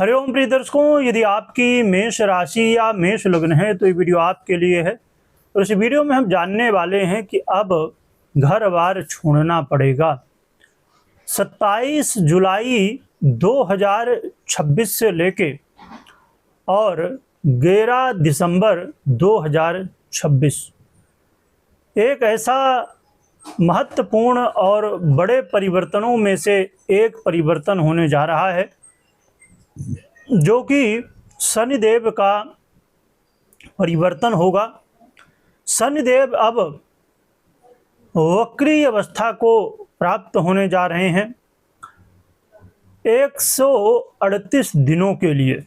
हरिओम प्रिय दर्शकों, यदि आपकी मेष राशि या मेष लग्न है तो ये वीडियो आपके लिए है। और इस वीडियो में हम जानने वाले हैं कि अब घर बार छोड़ना पड़ेगा। 27 जुलाई 2026 से लेके और 11 दिसंबर 2026 एक ऐसा महत्वपूर्ण और बड़े परिवर्तनों में से एक परिवर्तन होने जा रहा है, जो कि शनिदेव का परिवर्तन होगा। शनिदेव अब वक्री अवस्था को प्राप्त होने जा रहे हैं 138 दिनों के लिए,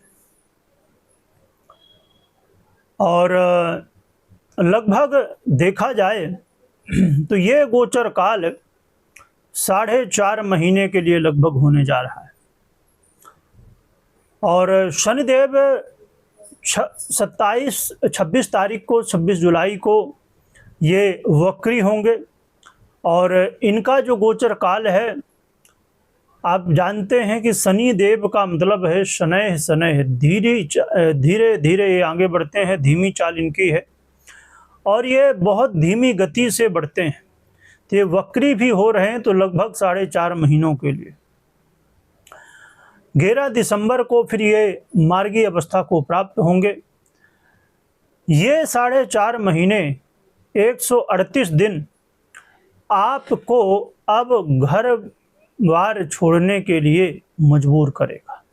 और लगभग देखा जाए तो ये गोचर काल 4.5 महीने के लिए लगभग होने जा रहा है। और शनिदेव 26 तारीख को 26 जुलाई को ये वक्री होंगे। और इनका जो गोचर काल है, आप जानते हैं कि शनि देव का मतलब है शनैः शनैः, धीरे धीरे ये आगे बढ़ते हैं, धीमी चाल इनकी है और ये बहुत धीमी गति से बढ़ते हैं। तो ये वक्री भी हो रहे हैं तो लगभग 4.5 महीनों के लिए। 11 दिसंबर को फिर ये मार्गी अवस्था को प्राप्त होंगे। ये 4.5 महीने 138 दिन आपको अब घर बार छोड़ने के लिए मजबूर करेगा,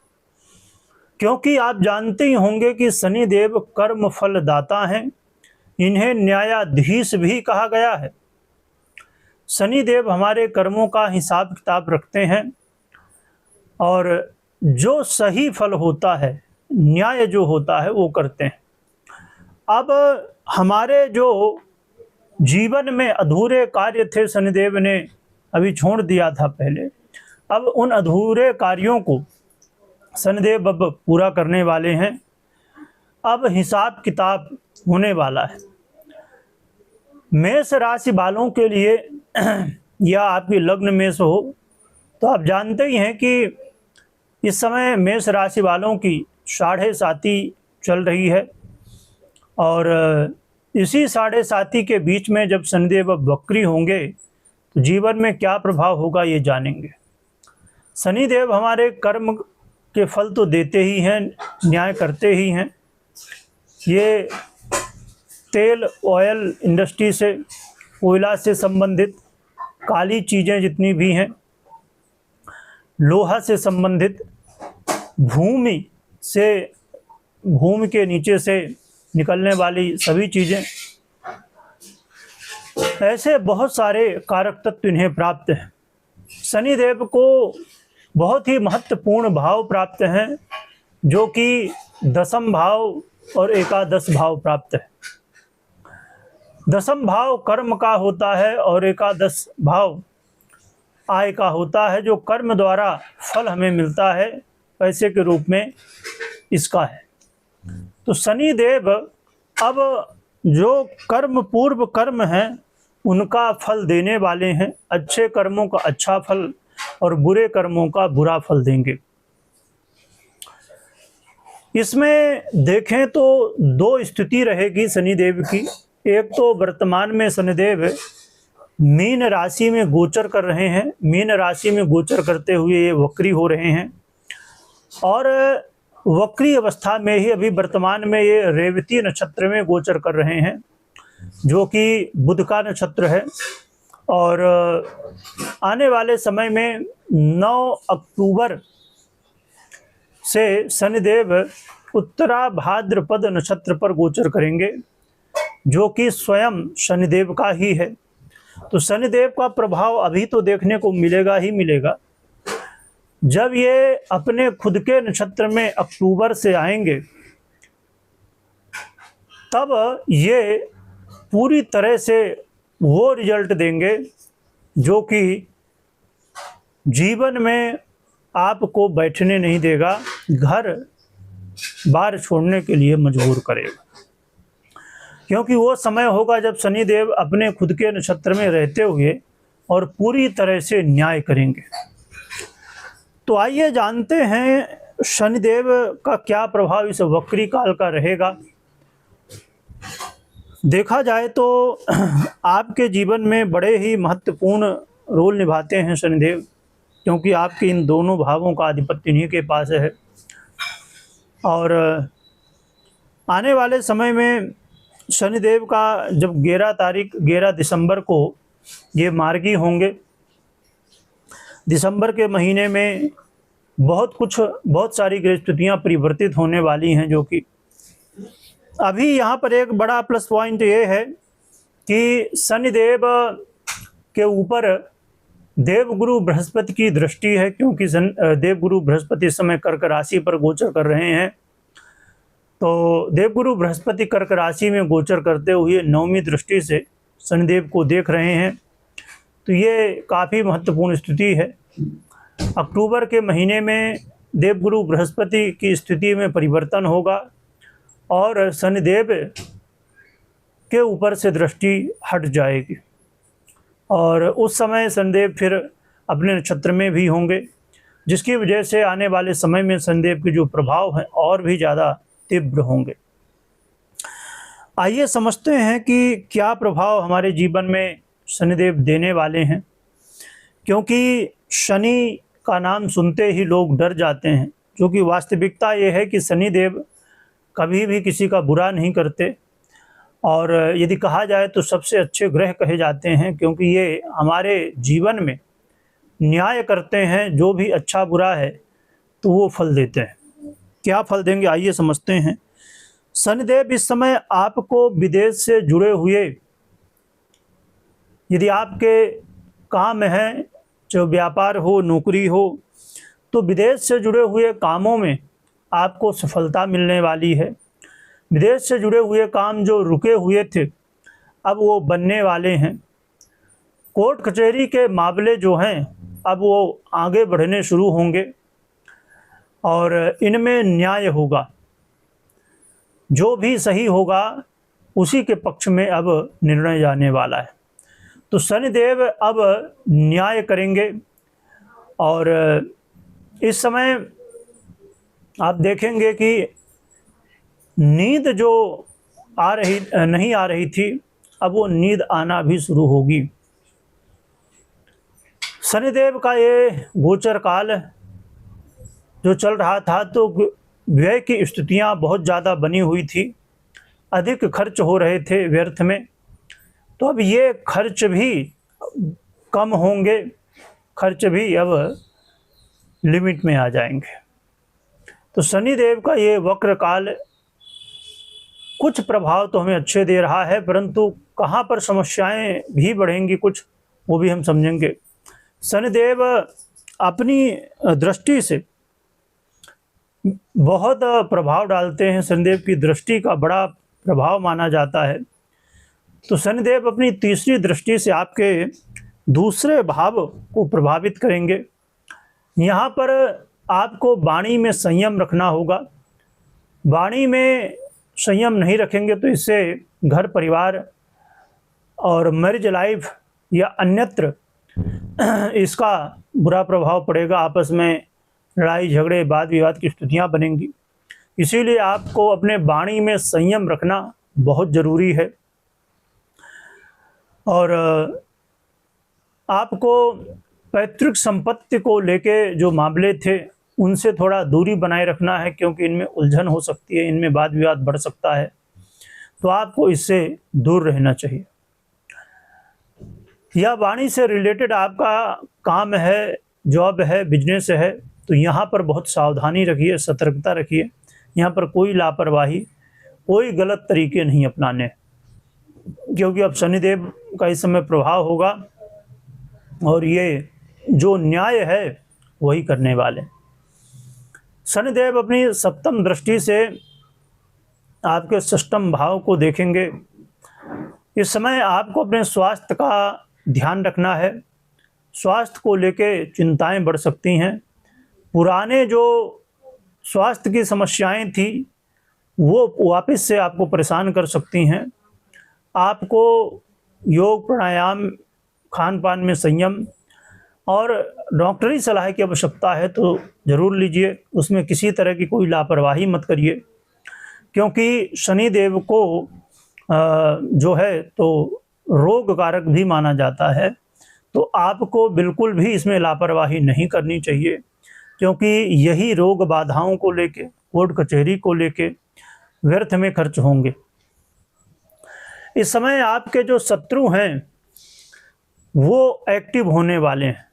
क्योंकि आप जानते ही होंगे कि शनिदेव कर्म फल दाता हैं। इन्हें न्यायाधीश भी कहा गया है। शनिदेव हमारे कर्मों का हिसाब किताब रखते हैं और जो सही फल होता है, न्याय जो होता है, वो करते हैं। अब हमारे जो जीवन में अधूरे कार्य थे, शनिदेव ने अभी छोड़ दिया था पहले, अब उन अधूरे कार्यों को शनिदेव अब पूरा करने वाले हैं। अब हिसाब किताब होने वाला है। मेष राशि वालों के लिए या आपकी लग्न मेष हो तो आप जानते ही हैं कि इस समय मेष राशि वालों की 7.5 चल रही है। और इसी 7.5 के बीच में जब शनिदेव अब वक्री होंगे तो जीवन में क्या प्रभाव होगा ये जानेंगे। शनिदेव हमारे कर्म के फल तो देते ही हैं, न्याय करते ही हैं। ये तेल ऑयल इंडस्ट्री से, कोयला से संबंधित काली चीज़ें जितनी भी हैं, लोहा से संबंधित, भूमि के नीचे से निकलने वाली सभी चीज़ें, ऐसे बहुत सारे कारक तत्व इन्हें प्राप्त हैं। शनिदेव को बहुत ही महत्वपूर्ण भाव प्राप्त हैं, जो कि 10th भाव और एकादश भाव प्राप्त है। 10th भाव कर्म का होता है और एकादश भाव आय का होता है, जो कर्म द्वारा फल हमें मिलता है पैसे के रूप में, इसका है। तो शनिदेव अब जो कर्म पूर्व कर्म हैं उनका फल देने वाले हैं। अच्छे कर्मों का अच्छा फल और बुरे कर्मों का बुरा फल देंगे। इसमें देखें तो 2 स्थिति रहेगी शनिदेव की। एक तो वर्तमान में शनिदेव मीन राशि में गोचर कर रहे हैं, मीन राशि में गोचर करते हुए ये वक्री हो रहे हैं। और वक्री अवस्था में ही अभी वर्तमान में ये रेवती नक्षत्र में गोचर कर रहे हैं, जो कि बुध का नक्षत्र है। और आने वाले समय में 9 अक्टूबर से शनिदेव उत्तरा भाद्रपद नक्षत्र पर गोचर करेंगे, जो कि स्वयं शनिदेव का ही है। तो शनिदेव का प्रभाव अभी तो देखने को मिलेगा ही मिलेगा। जब ये अपने खुद के नक्षत्र में अक्टूबर से आएंगे, तब ये पूरी तरह से वो रिजल्ट देंगे जो कि जीवन में आपको बैठने नहीं देगा, घर बार छोड़ने के लिए मजबूर करेगा। क्योंकि वो समय होगा जब शनिदेव अपने खुद के नक्षत्र में रहते हुए और पूरी तरह से न्याय करेंगे। तो आइए जानते हैं शनिदेव का क्या प्रभाव इस वक्री काल का रहेगा? देखा जाए तो आपके जीवन में बड़े ही महत्वपूर्ण रोल निभाते हैं शनिदेव, क्योंकि आपके इन दोनों भावों का आधिपत्य इन्हीं के पास है। और आने वाले समय में शनिदेव का जब 11 दिसंबर को ये मार्गी होंगे, दिसंबर के महीने में बहुत सारी ग्रह स्थितियाँ परिवर्तित होने वाली हैं, जो कि अभी यहाँ पर एक बड़ा प्लस पॉइंट ये है कि शनिदेव के ऊपर देवगुरु बृहस्पति की दृष्टि है, क्योंकि देवगुरु बृहस्पति इस समय कर्क राशि पर गोचर कर रहे हैं। तो देवगुरु बृहस्पति कर्क राशि में गोचर करते हुए 9वीं दृष्टि से शनिदेव को देख रहे हैं। तो ये काफ़ी महत्वपूर्ण स्थिति है। अक्टूबर के महीने में देवगुरु बृहस्पति की स्थिति में परिवर्तन होगा और शनिदेव के ऊपर से दृष्टि हट जाएगी, और उस समय शनिदेव फिर अपने नक्षत्र में भी होंगे, जिसकी वजह से आने वाले समय में शनिदेव के जो प्रभाव हैं और भी ज़्यादा तीव्र होंगे। आइए समझते हैं कि क्या प्रभाव हमारे जीवन में शनिदेव देने वाले हैं, क्योंकि शनि का नाम सुनते ही लोग डर जाते हैं, क्योंकि वास्तविकता ये है कि शनिदेव कभी भी किसी का बुरा नहीं करते, और यदि कहा जाए तो सबसे अच्छे ग्रह कहे जाते हैं, क्योंकि ये हमारे जीवन में न्याय करते हैं। जो भी अच्छा बुरा है तो वो फल देते हैं। क्या फल देंगे, आइए समझते हैं। शनिदेव इस समय आपको विदेश से जुड़े हुए, यदि आपके काम हैं, चाहे व्यापार हो, नौकरी हो, तो विदेश से जुड़े हुए कामों में आपको सफलता मिलने वाली है। विदेश से जुड़े हुए काम जो रुके हुए थे, अब वो बनने वाले हैं। कोर्ट कचहरी के मामले जो हैं, अब वो आगे बढ़ने शुरू होंगे और इनमें न्याय होगा। जो भी सही होगा उसी के पक्ष में अब निर्णय जाने वाला है। तो शनिदेव अब न्याय करेंगे, और इस समय आप देखेंगे कि नींद जो नहीं आ रही थी, अब वो नींद आना भी शुरू होगी। शनिदेव का ये गोचर काल जो चल रहा था, तो व्यय की स्थितियां बहुत ज़्यादा बनी हुई थी, अधिक खर्च हो रहे थे व्यर्थ में। तो अब ये खर्च भी कम होंगे, खर्च भी अब लिमिट में आ जाएंगे। तो शनिदेव का ये वक्र काल कुछ प्रभाव तो हमें अच्छे दे रहा है, परंतु कहाँ पर समस्याएं भी बढ़ेंगी कुछ, वो भी हम समझेंगे। शनिदेव अपनी दृष्टि से बहुत प्रभाव डालते हैं। शनिदेव की दृष्टि का बड़ा प्रभाव माना जाता है। तो शनिदेव अपनी तीसरी दृष्टि से आपके दूसरे भाव को प्रभावित करेंगे। यहाँ पर आपको वाणी में संयम रखना होगा। वाणी में संयम नहीं रखेंगे तो इससे घर परिवार और मैरिज लाइफ या अन्यत्र इसका बुरा प्रभाव पड़ेगा। आपस में लड़ाई झगड़े वाद विवाद की स्थितियाँ बनेंगी। इसीलिए आपको अपने वाणी में संयम रखना बहुत ज़रूरी है। और आपको पैतृक संपत्ति को लेके जो मामले थे उनसे थोड़ा दूरी बनाए रखना है, क्योंकि इनमें उलझन हो सकती है, इनमें वाद विवाद बढ़ सकता है। तो आपको इससे दूर रहना चाहिए। या वाणी से रिलेटेड आपका काम है, जॉब है, बिजनेस है, तो यहाँ पर बहुत सावधानी रखिए, सतर्कता रखिए। यहाँ पर कोई लापरवाही, कोई गलत तरीके नहीं अपनाने, क्योंकि अब शनिदेव का इस समय प्रभाव होगा और ये जो न्याय है वही करने वाले। शनिदेव अपनी सप्तम दृष्टि से आपके षष्ठम भाव को देखेंगे। इस समय आपको अपने स्वास्थ्य का ध्यान रखना है। स्वास्थ्य को लेके चिंताएं बढ़ सकती हैं। पुराने जो स्वास्थ्य की समस्याएं थी वो वापस से आपको परेशान कर सकती हैं। आपको योग, प्राणायाम, खान पान में संयम और डॉक्टरी सलाह की आवश्यकता है तो ज़रूर लीजिए, उसमें किसी तरह की कोई लापरवाही मत करिए, क्योंकि शनिदेव को जो है तो रोग कारक भी माना जाता है। तो आपको बिल्कुल भी इसमें लापरवाही नहीं करनी चाहिए, क्योंकि यही रोग बाधाओं को लेके, कोर्ट कचहरी को लेके व्यर्थ में खर्च होंगे। इस समय आपके जो शत्रु हैं वो एक्टिव होने वाले हैं।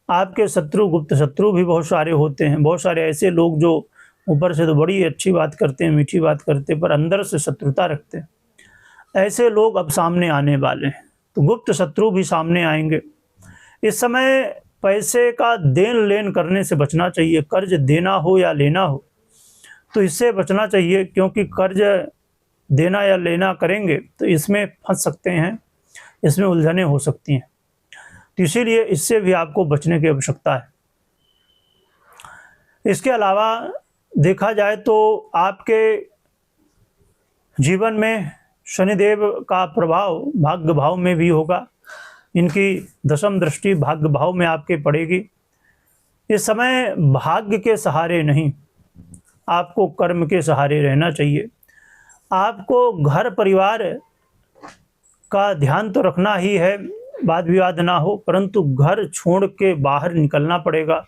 आपके शत्रु, गुप्त शत्रु भी बहुत सारे होते हैं। बहुत सारे ऐसे लोग जो ऊपर से तो बड़ी अच्छी बात करते हैं, मीठी बात करते हैं, पर अंदर से शत्रुता रखते हैं। ऐसे लोग अब सामने आने वाले हैं, तो गुप्त शत्रु भी सामने आएंगे। इस समय पैसे का देन लेन करने से बचना चाहिए। कर्ज देना हो या लेना हो तो इससे बचना चाहिए, क्योंकि कर्ज देना या लेना करेंगे तो इसमें फंस सकते हैं, इसमें उलझनें हो सकती हैं। तो इसीलिए इससे भी आपको बचने की आवश्यकता है। इसके अलावा देखा जाए तो आपके जीवन में शनिदेव का प्रभाव भाग्य भाव में भी होगा। इनकी दशम दृष्टि भाग्य भाव में आपके पड़ेगी। इस समय भाग्य के सहारे नहीं, आपको कर्म के सहारे रहना चाहिए। आपको घर परिवार का ध्यान तो रखना ही है, वाद विवाद ना हो, परंतु घर छोड़ के बाहर निकलना पड़ेगा।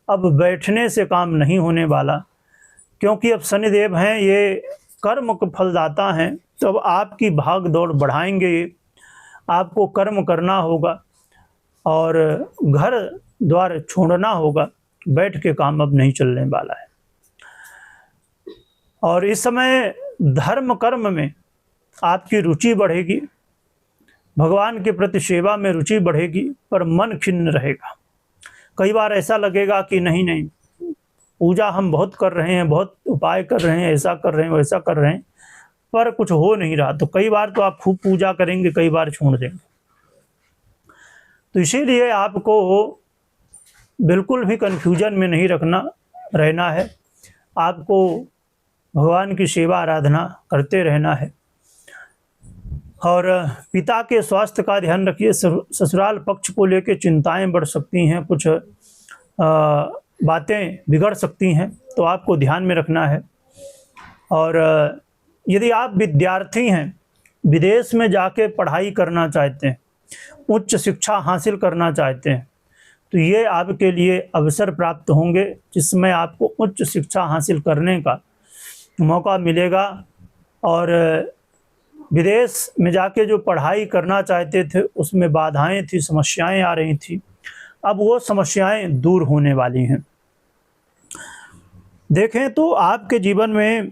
अब बैठने से काम नहीं होने वाला, क्योंकि अब शनिदेव हैं, ये कर्म के फलदाता हैं। तो अब आपकी भाग दौड़ बढ़ाएंगे ये, आपको कर्म करना होगा और घर द्वार छोड़ना होगा। बैठ के काम अब नहीं चलने वाला है। और इस समय धर्म कर्म में आपकी रुचि बढ़ेगी, भगवान के प्रति सेवा में रुचि बढ़ेगी, पर मन खिन्न रहेगा। कई बार ऐसा लगेगा कि नहीं पूजा हम बहुत कर रहे हैं, बहुत उपाय कर रहे हैं, ऐसा कर रहे हैं, वैसा कर रहे हैं, पर कुछ हो नहीं रहा। तो कई बार तो आप खूब पूजा करेंगे, कई बार छोड़ देंगे। तो इसीलिए आपको बिल्कुल भी कन्फ्यूजन में नहीं रहना है। आपको भगवान की सेवा आराधना करते रहना है। और पिता के स्वास्थ्य का ध्यान रखिए। ससुराल पक्ष को लेकर चिंताएं बढ़ सकती हैं, कुछ बातें बिगड़ सकती हैं, तो आपको ध्यान में रखना है। और यदि आप विद्यार्थी हैं, विदेश में जाके पढ़ाई करना चाहते हैं, उच्च शिक्षा हासिल करना चाहते हैं, तो ये आपके लिए अवसर प्राप्त होंगे, जिसमें आपको उच्च शिक्षा हासिल करने का मौका मिलेगा। और विदेश में जाके जो पढ़ाई करना चाहते थे उसमें बाधाएं थी, समस्याएं आ रही थी, अब वो समस्याएं दूर होने वाली हैं। देखें तो आपके जीवन में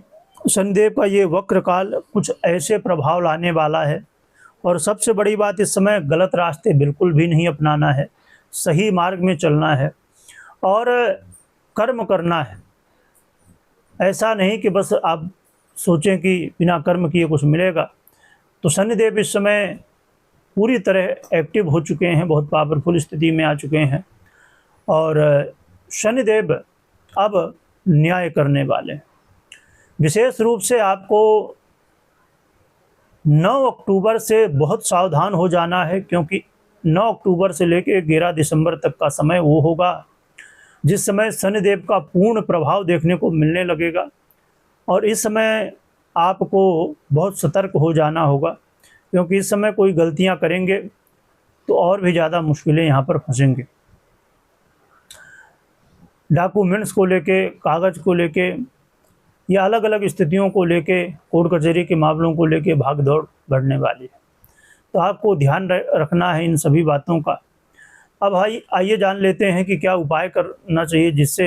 शनिदेव का ये वक्र काल कुछ ऐसे प्रभाव लाने वाला है। और सबसे बड़ी बात, इस समय गलत रास्ते बिल्कुल भी नहीं अपनाना है, सही मार्ग में चलना है और कर्म करना है। ऐसा नहीं कि बस आप सोचें कि बिना कर्म किए कुछ मिलेगा। तो शनिदेव इस समय पूरी तरह एक्टिव हो चुके हैं, बहुत पावरफुल स्थिति में आ चुके हैं और शनिदेव अब न्याय करने वाले हैं। विशेष रूप से आपको 9 अक्टूबर से बहुत सावधान हो जाना है, क्योंकि 9 अक्टूबर से लेकर 11 दिसंबर तक का समय वो होगा जिस समय शनिदेव का पूर्ण प्रभाव देखने को मिलने लगेगा। और इस समय आपको बहुत सतर्क हो जाना होगा, क्योंकि इस समय कोई गलतियां करेंगे तो और भी ज़्यादा मुश्किलें यहाँ पर फंसेंगे। डॉक्यूमेंट्स को लेके, कागज़ को लेके या अलग अलग स्थितियों को लेके, कोर्ट कचहरी के मामलों को लेके भाग दौड़ बढ़ने वाली है। तो आपको ध्यान रखना है इन सभी बातों का। अब आइए जान लेते हैं कि क्या उपाय करना चाहिए जिससे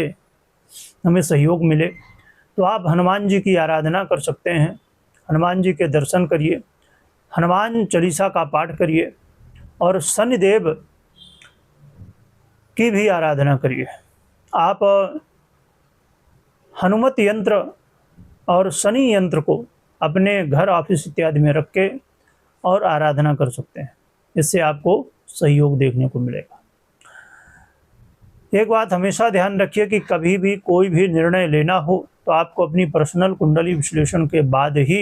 हमें सहयोग मिले। तो आप हनुमान जी की आराधना कर सकते हैं, हनुमान जी के दर्शन करिए, हनुमान चालीसा का पाठ करिए और शनिदेव की भी आराधना करिए। आप हनुमत यंत्र और शनि यंत्र को अपने घर, ऑफिस इत्यादि में रख के और आराधना कर सकते हैं। इससे आपको सहयोग देखने को मिलेगा। एक बात हमेशा ध्यान रखिए कि कभी भी कोई भी निर्णय लेना हो तो आपको अपनी पर्सनल कुंडली विश्लेषण के बाद ही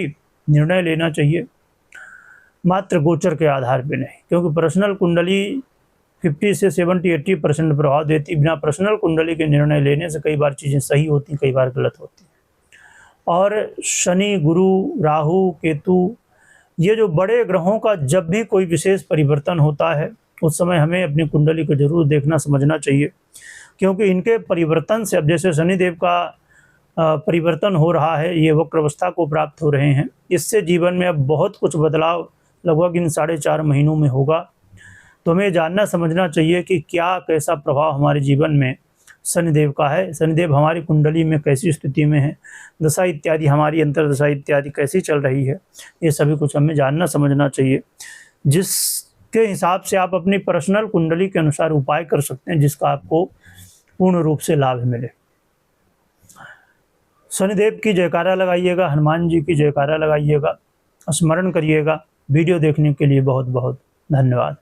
निर्णय लेना चाहिए, मात्र गोचर के आधार पर नहीं, क्योंकि पर्सनल कुंडली 50 से 70-80% प्रभाव देती। बिना पर्सनल कुंडली के निर्णय लेने से कई बार चीज़ें सही होती, कई बार गलत होती। और शनि, गुरु, राहु, केतु, ये जो बड़े ग्रहों का जब भी कोई विशेष परिवर्तन होता है उस समय हमें अपनी कुंडली को जरूर देखना समझना चाहिए, क्योंकि इनके परिवर्तन से, अब जैसे शनिदेव का परिवर्तन हो रहा है, ये वक्र अवस्था को प्राप्त हो रहे हैं, इससे जीवन में अब बहुत कुछ बदलाव लगभग इन 4.5 महीनों में होगा। तो हमें जानना समझना चाहिए कि क्या कैसा प्रभाव हमारे जीवन में शनिदेव का है, शनिदेव हमारी कुंडली में कैसी स्थिति में है, दशा इत्यादि, हमारी अंतर्दशा इत्यादि कैसी चल रही है, ये सभी कुछ हमें जानना समझना चाहिए, जिसके हिसाब से आप अपनी पर्सनल कुंडली के अनुसार उपाय कर सकते हैं, जिसका आपको पूर्ण रूप से लाभ मिले। शनिदेव की जयकारा लगाइएगा, हनुमान जी की जयकारा लगाइएगा, स्मरण करिएगा। वीडियो देखने के लिए बहुत बहुत धन्यवाद।